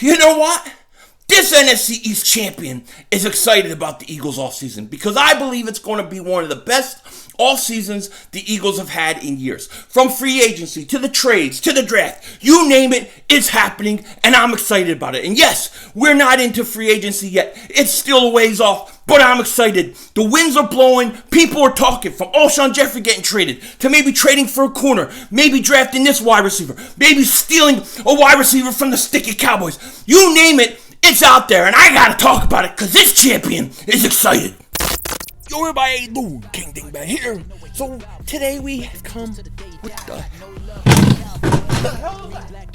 You know what? This NFC East champion is excited about the Eagles offseason because I believe it's going to be one of the best off seasons the Eagles have had in years. From free agency to the trades to the draft, you name it, it's happening, and I'm excited about it. And yes, we're not into free agency yet. It's still a ways off, but I'm excited. The winds are blowing. People are talking, from Alshon Jeffery getting traded to maybe trading for a corner, maybe drafting this wide receiver, maybe stealing a wide receiver from the sticky Cowboys. You name it, it's out there, and I gotta talk about it because this champion is excited. Yo, everybody, how you doing? King Dingbat here. So today we have come with the hell is that?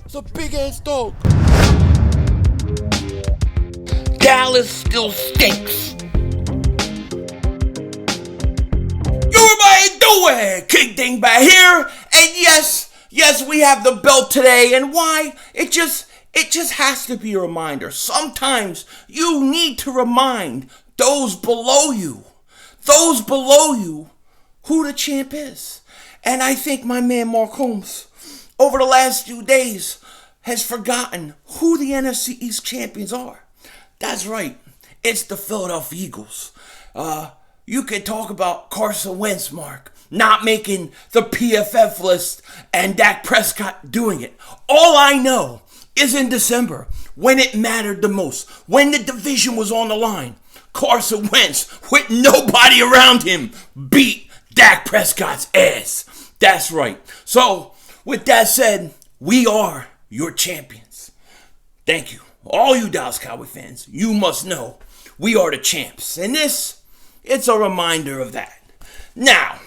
It's a big ass dog. Dallas still stinks. Yo, everybody, how you doing? King Dingbat here, and yes, we have the belt today, and why? It just has to be a reminder. Sometimes you need to remind those below you, who the champ is. And I think my man Mark Holmes, over the last few days, has forgotten who the NFC East champions are. That's right, it's the Philadelphia Eagles. You could talk about Carson Wentz, Mark, not making the PFF list, and Dak Prescott doing it. All I know is in December, when it mattered the most, when the division was on the line, Carson Wentz, with nobody around him, beat Dak Prescott's ass. That's right. So, with that said, we are your champions. Thank you. All you Dallas Cowboy fans, you must know we are the champs. And it's a reminder of that. Now,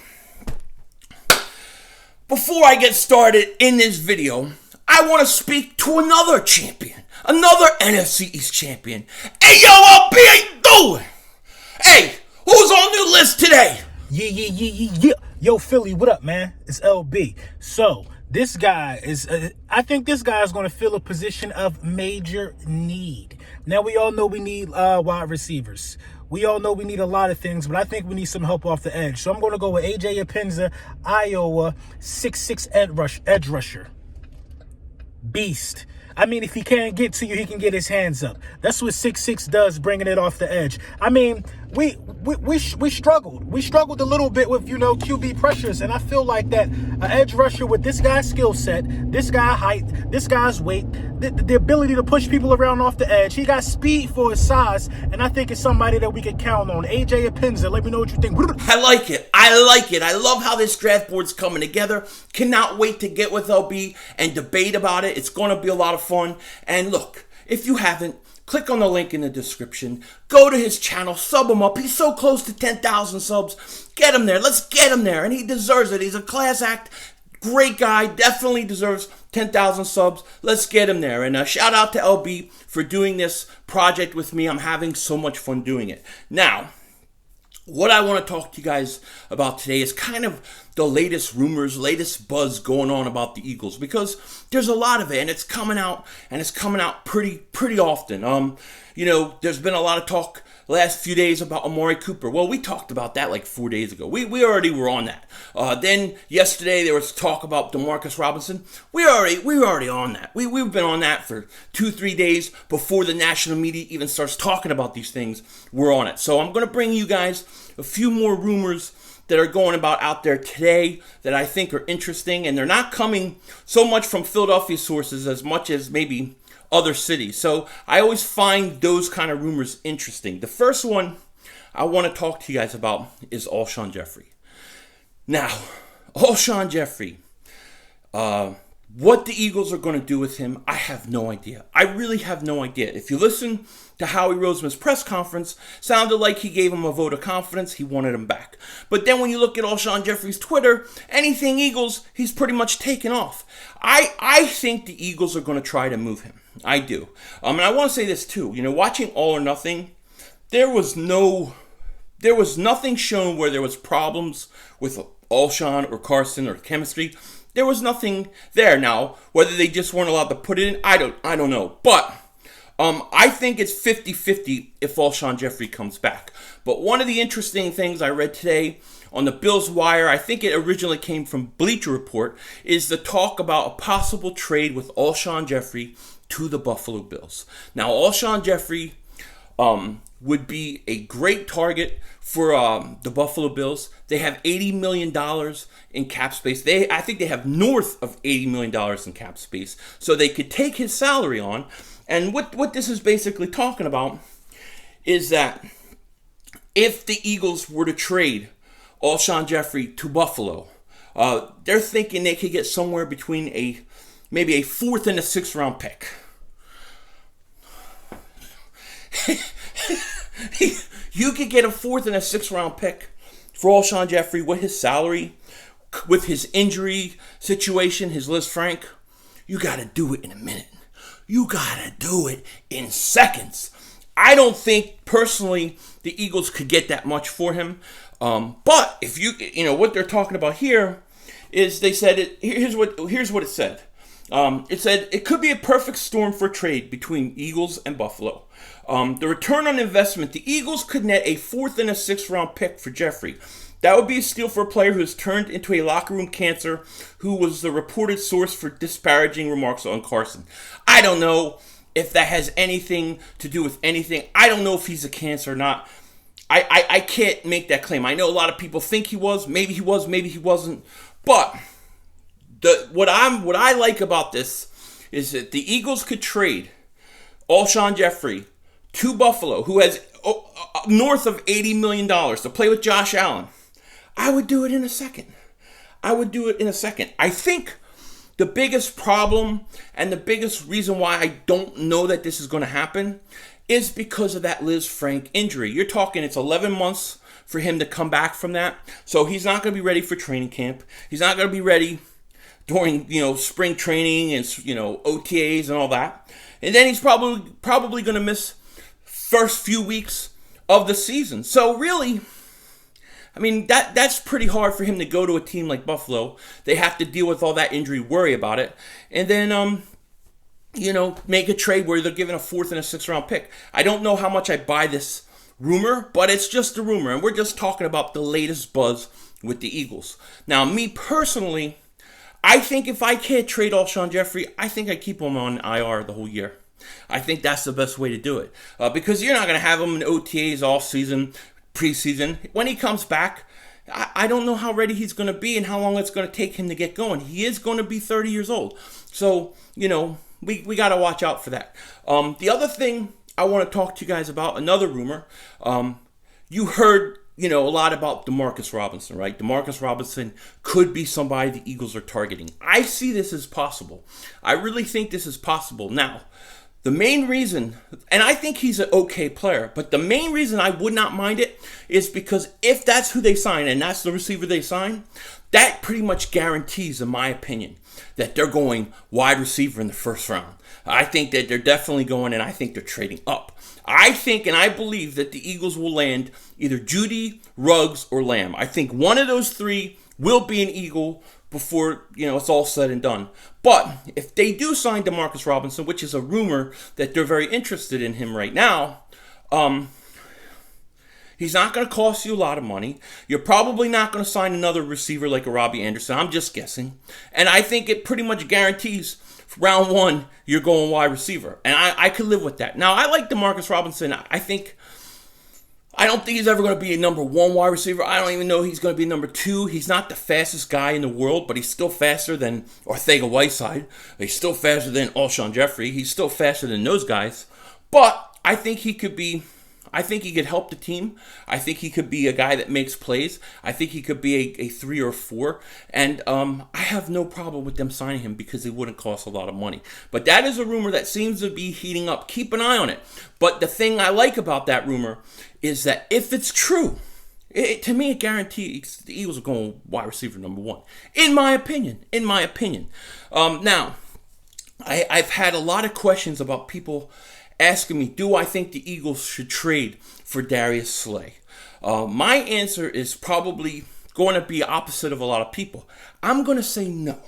before I get started in this video, I want to speak to another champion, another NFC East champion. Hey, yo, LB, how you doing? Hey, who's on the list today? Yeah. Yo, Philly, what up, man? It's LB. So, this guy is, I think this guy is going to fill a position of major need. Now, we all know we need wide receivers. We all know we need a lot of things, but I think we need some help off the edge. So I'm going to go with A.J. Epinza, Iowa, 6'6" edge rusher. Beast. I mean, if he can't get to you, he can get his hands up. That's what 6'6" does, bringing it off the edge. I mean, we struggled. We struggled a little bit with, QB pressures, and I feel like that an edge rusher with this guy's skill set, this guy's height, this guy's weight, the ability to push people around off the edge, he got speed for his size, and I think it's somebody that we can count on. AJ Epinza, let me know what you think. I like it. I love how this draft board's coming together. Cannot wait to get with LB and debate about it. It's going to be a lot of fun. And look, if you haven't, click on the link in the description. Go to his channel, sub him up. He's so close to 10,000 subs. Get him there. Let's get him there. And he deserves it. He's a class act. Great guy. Definitely deserves 10,000 subs. Let's get him there. And shout out to LB for doing this project with me. I'm having so much fun doing it. Now, what I want to talk to you guys about today is kind of the latest rumors, latest buzz going on about the Eagles, because there's a lot of it, and it's coming out pretty often. There's been a lot of talk last few days about Amari Cooper. Well, we talked about that like 4 days ago. We already were on that. Then yesterday there was talk about DeMarcus Robinson. We were already on that. We've been on that for 2-3 days before the national media even starts talking about these things. We're on it. So I'm going to bring you guys a few more rumors that are going about out there today that I think are interesting, and they're not coming so much from Philadelphia sources as much as maybe other cities. So I always find those kind of rumors interesting. The first one I want to talk to you guys about is Alshon Jeffery. Now, Alshon Jeffery, what the Eagles are going to do with him, I have no idea. I really have no idea. If you listen to Howie Roseman's press conference, sounded like he gave him a vote of confidence. He wanted him back. But then when you look at Alshon Jeffery's Twitter, anything Eagles, he's pretty much taken off. I think the Eagles are going to try to move him. I do. And I want to say this too. Watching All or Nothing, there was nothing shown where there was problems with Alshon or Carson or chemistry. There was nothing there. Now, whether they just weren't allowed to put it in, I don't know. But I think it's 50-50 if Alshon Jeffery comes back. But one of the interesting things I read today on the Bills Wire, I think it originally came from Bleacher Report, is the talk about a possible trade with Alshon Jeffery to the Buffalo Bills. Now, Alshon Jeffery would be a great target for the Buffalo Bills. They have $80 million in cap space. I think they have north of $80 million in cap space. So they could take his salary on. And what this is basically talking about is that if the Eagles were to trade Alshon Jeffery to Buffalo, they're thinking they could get somewhere between maybe a 4th and a 6th round pick. You could get a 4th and a 6th round pick for Alshon Jeffery with his salary, with his injury situation, his Liz Frank. You got to do it in a minute. You got to do it in seconds. I don't think, personally, the Eagles could get that much for him. But if you know what they're talking about here is they said here's what it said. It said it could be a perfect storm for trade between Eagles and Buffalo. The return on investment, the Eagles could net a 4th and a 6th round pick for Jeffery. That would be a steal for a player who has turned into a locker room cancer, who was the reported source for disparaging remarks on Carson. I don't know if that has anything to do with anything. I don't know if he's a cancer or not. I can't make that claim. I know a lot of people think he was. Maybe he was, maybe he wasn't. But what I like about this is that the Eagles could trade Alshon Jeffery to Buffalo, who has north of $80 million to play with Josh Allen. I would do it in a second. I think the biggest problem and the biggest reason why I don't know that this is going to happen is because of that Liz Frank injury. You're talking it's 11 months for him to come back from that. So he's not going to be ready for training camp. He's not going to be ready during, spring training and, OTAs and all that. And then he's probably going to miss first few weeks of the season. So really, I mean, that's pretty hard for him to go to a team like Buffalo. They have to deal with all that injury, worry about it, and then, make a trade where they're giving a 4th and a 6th round pick. I don't know how much I buy this rumor, but it's just a rumor, and we're just talking about the latest buzz with the Eagles. Now, me personally, I think if I can't trade Alshon Jeffery, I think I keep him on IR the whole year. I think that's the best way to do it, because you're not going to have him in OTAs all season, preseason. When he comes back, I don't know how ready he's going to be and how long it's going to take him to get going. He is going to be 30 years old. So, we got to watch out for that. The other thing I want to talk to you guys about, another rumor, you heard, a lot about Demarcus Robinson, right? Demarcus Robinson could be somebody the Eagles are targeting. I see this as possible. I really think this is possible. Now, the main reason, and I think he's an okay player, but the main reason I would not mind it is because if that's who they sign and that's the receiver they sign, that pretty much guarantees, in my opinion, that they're going wide receiver in the first round. I think that they're definitely going, and I think they're trading up. I think and I believe that the Eagles will land either Judy, Ruggs, or Lamb. I think one of those three will be an Eagle before, it's all said and done. But if they do sign Demarcus Robinson, which is a rumor that they're very interested in him right now, he's not going to cost you a lot of money. You're probably not going to sign another receiver like a Robbie Anderson. I'm just guessing. And I think it pretty much guarantees round one, you're going wide receiver. And I could live with that. Now, I like Demarcus Robinson. I don't think he's ever going to be a number 1 wide receiver. I don't even know he's going to be number 2. He's not the fastest guy in the world, but he's still faster than Ortega-Whiteside. He's still faster than Alshon Jeffery. He's still faster than those guys. But I think he could help the team. I think he could be a guy that makes plays. I think he could be a 3 or 4. And I have no problem with them signing him because it wouldn't cost a lot of money. But that is a rumor that seems to be heating up. Keep an eye on it. But the thing I like about that rumor is that if it's true, to me it guarantees the Eagles are going wide receiver number 1. In my opinion. Now, I've had a lot of questions about people asking me, do I think the Eagles should trade for Darius Slay? My answer is probably going to be opposite of a lot of people. I'm going to say no.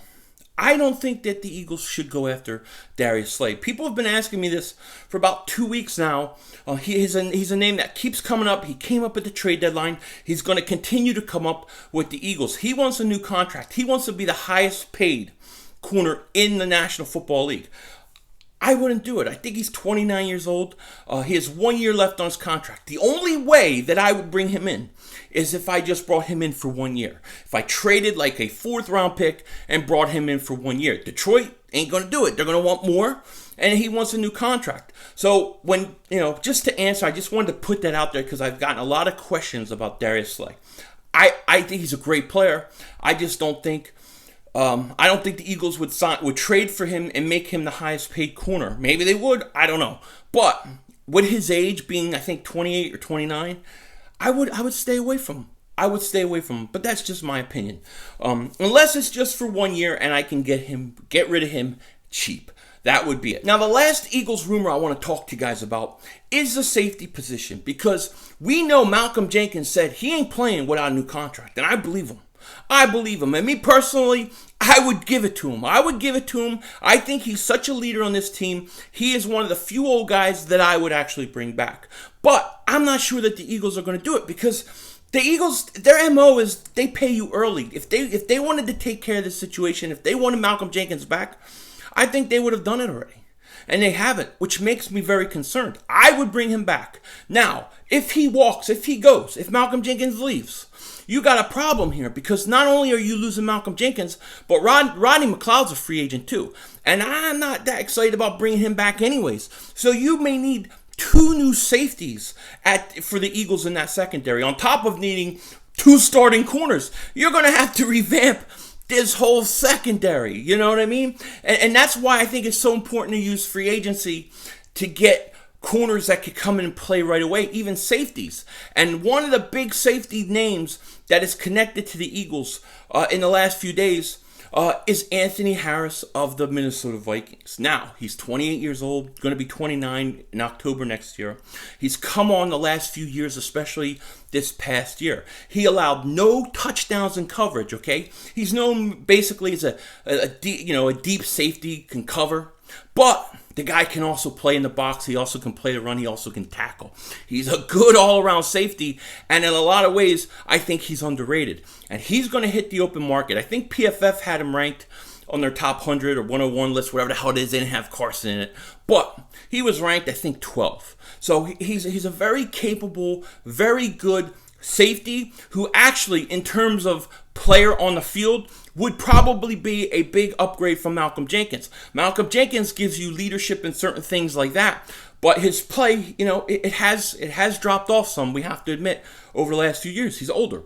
I don't think that the Eagles should go after Darius Slay. People have been asking me this for about 2 weeks now. He's a name that keeps coming up. He came up at the trade deadline. He's going to continue to come up with the Eagles. He wants a new contract. He wants to be the highest paid corner in the National Football League. I wouldn't do it. I think he's 29 years old. He has 1 year left on his contract. The only way that I would bring him in is if I just brought him in for 1 year. If I traded like a 4th round pick and brought him in for 1 year. Detroit ain't going to do it. They're going to want more, and he wants a new contract. So when, just to answer, I just wanted to put that out there because I've gotten a lot of questions about Darius Slay. I think he's a great player. I just don't think the Eagles would trade for him and make him the highest paid corner. Maybe they would. I don't know. But with his age being, I think, 28 or 29, I would stay away from him. I would stay away from him. But that's just my opinion. Unless it's just for 1 year and I can get rid of him cheap. That would be it. Now, the last Eagles rumor I want to talk to you guys about is the safety position. Because we know Malcolm Jenkins said he ain't playing without a new contract. And I believe him. And me personally, I would give it to him. I think he's such a leader on this team. He is one of the few old guys that I would actually bring back. But I'm not sure that the Eagles are going to do it because the Eagles, their MO is they pay you early. If they wanted to take care of this situation, if they wanted Malcolm Jenkins back, I think they would have done it already. And they haven't, which makes me very concerned. I would bring him back. Now, if he walks, if he goes, if Malcolm Jenkins leaves, you got a problem here because not only are you losing Malcolm Jenkins, but Rodney McLeod's a free agent too. And I'm not that excited about bringing him back anyways. So you may need 2 new safeties for the Eagles in that secondary. On top of needing 2 starting corners, you're going to have to revamp this whole secondary. You know what I mean? And that's why I think it's so important to use free agency to get corners that could come in and play right away, even safeties. And one of the big safety names that is connected to the Eagles in the last few days is Anthony Harris of the Minnesota Vikings. Now, he's 28 years old, going to be 29 in October next year. He's come on the last few years, especially this past year. He allowed no touchdowns in coverage, okay? He's known basically as a deep safety, can cover. But the guy can also play in the box. He also can play the run. He also can tackle. He's a good all-around safety. And in a lot of ways, I think he's underrated. And he's going to hit the open market. I think PFF had him ranked on their top 100 or 101 list, whatever the hell it is. They didn't have Carson in it. But he was ranked, I think, 12th. So he's a very capable, very good safety who actually, in terms of player on the field, would probably be a big upgrade from Malcolm Jenkins. Malcolm Jenkins gives you leadership and certain things like that, but his play, it has dropped off some, we have to admit, over the last few years. He's older.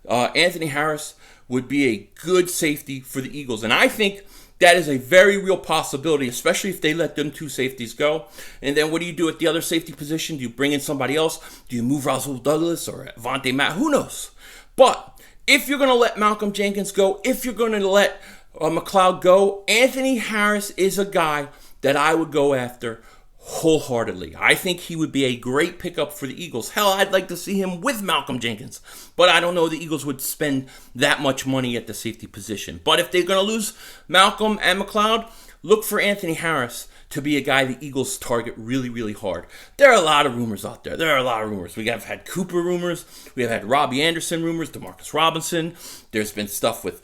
Anthony Harris would be a good safety for the Eagles, and I think that is a very real possibility, especially if they let them 2 safeties go. And then what do you do at the other safety position? Do you bring in somebody else? Do you move Rasul Douglas or Vontae Matt? Who knows? But if you're going to let Malcolm Jenkins go, if you're going to let McLeod go, Anthony Harris is a guy that I would go after wholeheartedly. I think he would be a great pickup for the Eagles. Hell, I'd like to see him with Malcolm Jenkins. But I don't know the Eagles would spend that much money at the safety position. But if they're going to lose Malcolm and McLeod, look for Anthony Harris to be a guy the Eagles target really, really hard. There are a lot of rumors out there. We have had Cooper rumors. We have had Robbie Anderson rumors, Demarcus Robinson. There's been stuff with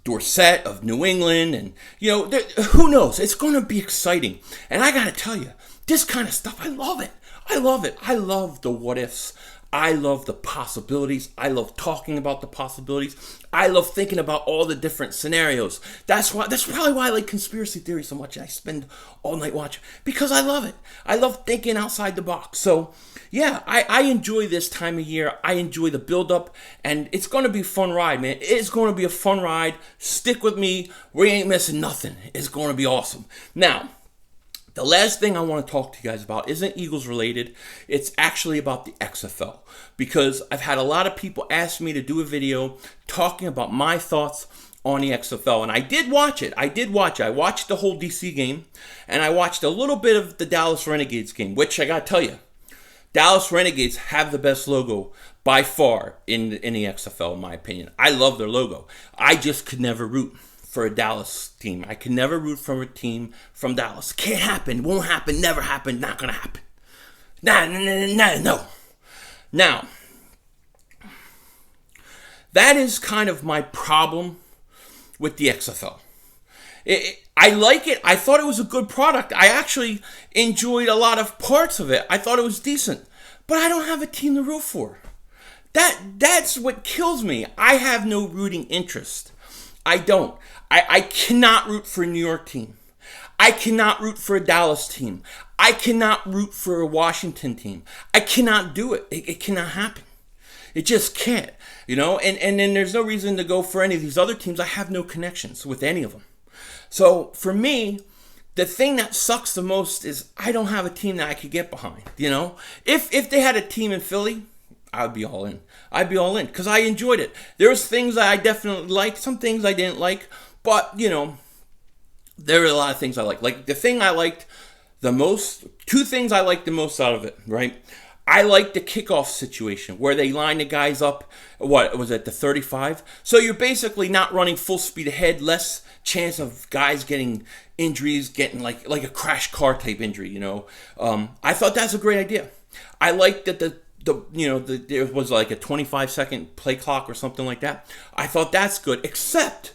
Dorsett of New England. And, who knows? It's going to be exciting. And I got to tell you, this kind of stuff, I love it. I love the what ifs. I love the possibilities. I love talking about the possibilities. I love thinking about all the different scenarios. That's probably why I like conspiracy theory so much. I spend all night watching because I love it. I love thinking outside the box. So, yeah, I enjoy this time of year. I enjoy the build-up, and it's going to be a fun ride, man. It's going to be a fun ride. Stick with me. We ain't missing nothing. It's going to be awesome. Now, the last thing I want to talk to you guys about isn't Eagles related. It's actually about the XFL, because I've had a lot of people ask me to do a video talking about my thoughts on the XFL, and I did watch it. I watched the whole DC game, and I watched a little bit of the Dallas Renegades game, which I got to tell you, Dallas Renegades have the best logo by far in the XFL, in my opinion. I love their logo. I just could never root for a Dallas team. I can never root for a team from Dallas. Can't happen. Won't happen. Never happen. Not gonna happen. No. Now, that is kind of my problem with the XFL. I like it. I thought it was a good product. I actually enjoyed a lot of parts of it. I thought it was decent. But I don't have a team to root for. That's what kills me. I have no rooting interest. I don't. I cannot root for a New York team. I cannot root for a Dallas team. I cannot root for a Washington team. I cannot do it. It cannot happen. It just can't. And then there's no reason to go for any of these other teams. I have no connections with any of them. So for me, the thing that sucks the most is I don't have a team that I could get behind. If they had a team in Philly, I'd be all in. I'd be all in because I enjoyed it. There's things that I definitely liked, some things I didn't like, but there are a lot of things I liked. Like the thing I liked the most, two things I liked the most out of it, right? I like the kickoff situation where they line the guys up, what was it, the 35? So you're basically not running full speed ahead, less chance of guys getting injuries, getting like a crash car type injury, I thought that's a great idea. I liked that there was like a 25-second play clock or something like that. I thought that's good, except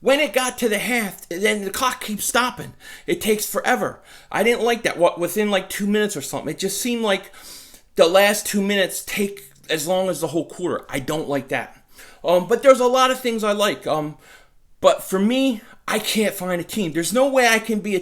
when it got to the half, then the clock keeps stopping. It takes forever. I didn't like that. Within like 2 minutes or something, it just seemed like the last 2 minutes take as long as the whole quarter. I don't like that. But there's a lot of things I like. But for me, I can't find a team. There's no way I can be a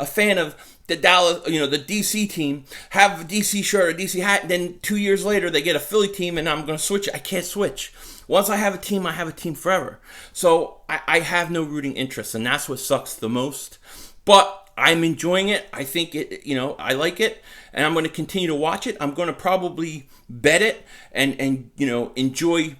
fan of the Dallas, the DC team, have a DC shirt or DC hat, and then 2 years later they get a Philly team and I'm going to switch it. I can't switch. Once I have a team forever. So I have no rooting interest, and that's what sucks the most. But I'm enjoying it. I think it, I like it, and I'm going to continue to watch it. I'm going to probably bet it and enjoy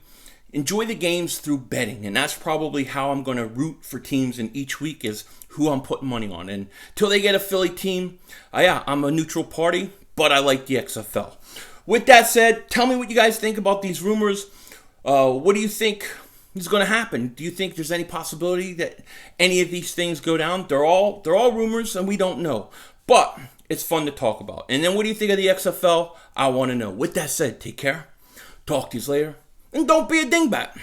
the games through betting, and that's probably how I'm going to root for teams in each week is who I'm putting money on. And until they get a Philly team, I'm a neutral party, but I like the XFL. With that said, tell me what you guys think about these rumors. What do you think is going to happen? Do you think there's any possibility that any of these things go down? They're all rumors, and we don't know. But it's fun to talk about. And then what do you think of the XFL? I want to know. With that said, take care. Talk to you later. And don't be a dingbat.